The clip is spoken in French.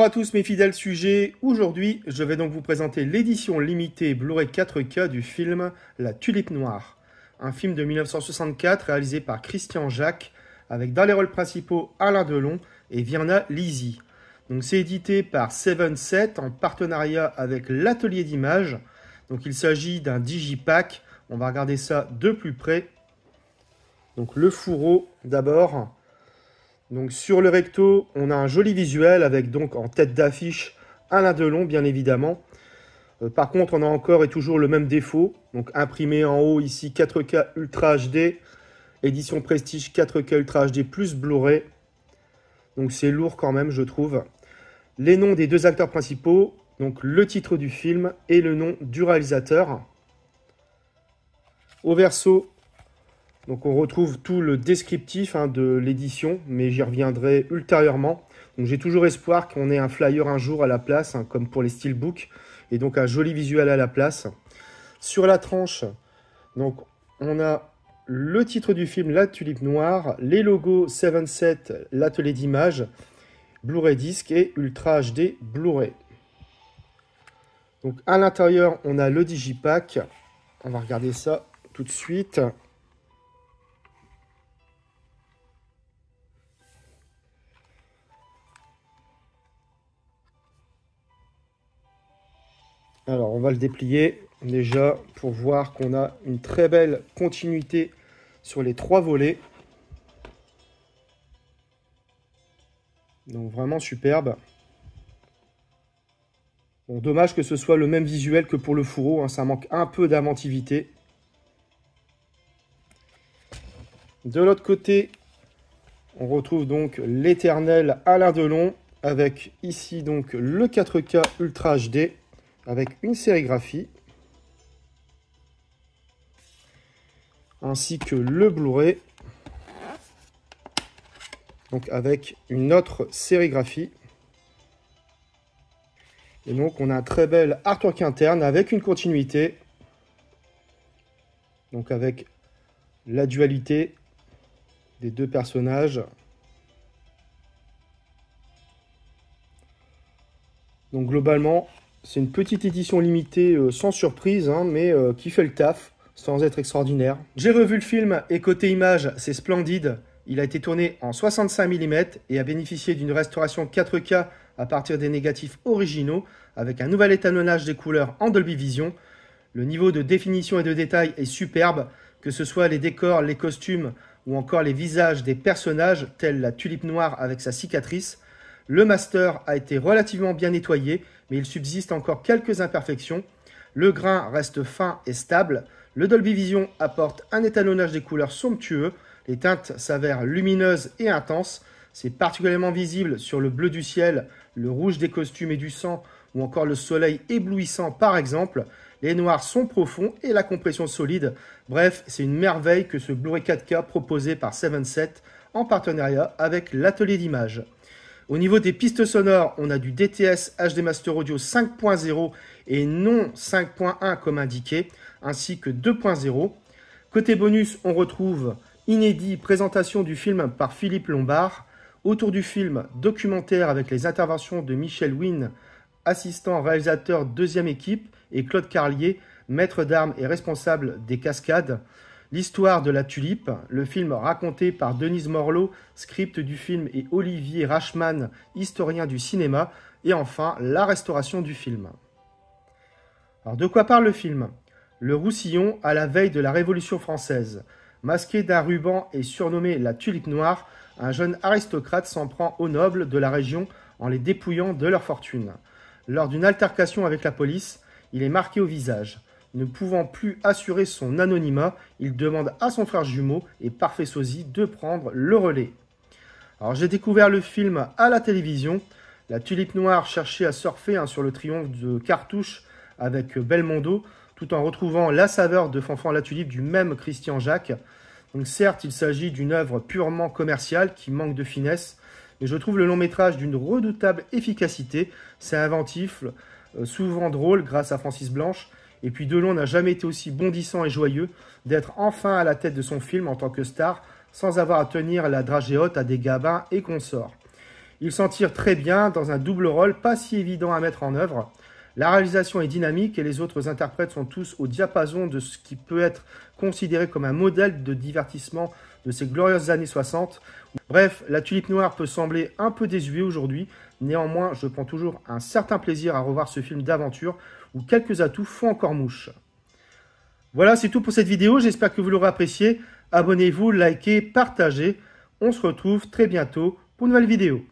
à tous mes fidèles sujets, aujourd'hui je vais donc vous présenter l'édition limitée Blu-ray 4K du film La Tulipe Noire, un film de 1964 réalisé par Christian Jacques avec dans les rôles principaux Alain Delon et Virna Lisi. Donc c'est édité par 7-7 en partenariat avec l'Atelier d'Images. Donc il s'agit d'un digipack, on va regarder ça de plus près. Donc le fourreau d'abord. Donc sur le recto, on a un joli visuel avec donc en tête d'affiche Alain Delon, bien évidemment. Par contre, on a encore et toujours le même défaut. Donc imprimé en haut ici 4K Ultra HD, édition Prestige 4K Ultra HD plus Blu-ray. Donc c'est lourd quand même, je trouve. Les noms des deux acteurs principaux, donc le titre du film et le nom du réalisateur. Au verso, donc on retrouve tout le descriptif de l'édition, mais j'y reviendrai ultérieurement. Donc j'ai toujours espoir qu'on ait un flyer un jour à la place, comme pour les steelbooks, et donc un joli visuel à la place. Sur la tranche, donc on a le titre du film La Tulipe Noire, les logos 7-7, l'atelier d'image, Blu-ray disc et Ultra HD Blu-ray. Donc à l'intérieur, on a le digipack. On va regarder ça tout de suite. Alors, on va le déplier déjà pour voir qu'on a une très belle continuité sur les trois volets. Donc, vraiment superbe. Bon, dommage que ce soit le même visuel que pour le fourreau, ça manque un peu d'inventivité. De l'autre côté, on retrouve donc l'éternel Alain Delon avec ici donc le 4K Ultra HD. Avec une sérigraphie, ainsi que le Blu-ray, donc avec une autre sérigraphie. Et donc on a un très bel artwork interne avec une continuité, donc avec la dualité des deux personnages. Donc globalement, c'est une petite édition limitée sans surprise, mais qui fait le taf, sans être extraordinaire. J'ai revu le film et côté image, c'est splendide. Il a été tourné en 65 mm et a bénéficié d'une restauration 4K à partir des négatifs originaux, avec un nouvel étalonnage des couleurs en Dolby Vision. Le niveau de définition et de détail est superbe, que ce soit les décors, les costumes ou encore les visages des personnages, tels la tulipe noire avec sa cicatrice. Le master a été relativement bien nettoyé, mais il subsiste encore quelques imperfections. Le grain reste fin et stable. Le Dolby Vision apporte un étalonnage des couleurs somptueux. Les teintes s'avèrent lumineuses et intenses. C'est particulièrement visible sur le bleu du ciel, le rouge des costumes et du sang, ou encore le soleil éblouissant par exemple. Les noirs sont profonds et la compression solide. Bref, c'est une merveille que ce Blu-ray 4K proposé par 7-7 en partenariat avec l'Atelier d'Images. Au niveau des pistes sonores, on a du DTS HD Master Audio 5.0 et non 5.1 comme indiqué, ainsi que 2.0. Côté bonus, on retrouve inédit présentation du film par Philippe Lombard. Autour du film, documentaire avec les interventions de Michel Wynne, assistant réalisateur deuxième équipe, et Claude Carlier, maître d'armes et responsable des cascades. L'histoire de la tulipe, le film raconté par Denise Morlot, script du film, et Olivier Rachman, historien du cinéma, et enfin la restauration du film. Alors de quoi parle le film? Le Roussillon à la veille de la Révolution française. Masqué d'un ruban et surnommé la tulipe noire, un jeune aristocrate s'en prend aux nobles de la région en les dépouillant de leur fortune. Lors d'une altercation avec la police, il est marqué au visage. Ne pouvant plus assurer son anonymat, il demande à son frère jumeau et parfait sosie de prendre le relais. Alors j'ai découvert le film à la télévision. La tulipe noire cherchait à surfer sur le triomphe de Cartouche avec Belmondo, tout en retrouvant la saveur de Fanfan la tulipe du même Christian Jacques. Donc certes, il s'agit d'une œuvre purement commerciale qui manque de finesse, mais je trouve le long métrage d'une redoutable efficacité. C'est inventif, souvent drôle grâce à Francis Blanche. Et puis Delon n'a jamais été aussi bondissant et joyeux d'être enfin à la tête de son film en tant que star, sans avoir à tenir la dragée haute à des gabins et consorts. Il s'en tire très bien dans un double rôle, pas si évident à mettre en œuvre. La réalisation est dynamique et les autres interprètes sont tous au diapason de ce qui peut être considéré comme un modèle de divertissement de ces glorieuses années 60. Bref, La Tulipe Noire peut sembler un peu désuet aujourd'hui, néanmoins je prends toujours un certain plaisir à revoir ce film d'aventure où quelques atouts font encore mouche. Voilà, c'est tout pour cette vidéo, j'espère que vous l'aurez apprécié. Abonnez-vous, likez, partagez. On se retrouve très bientôt pour une nouvelle vidéo.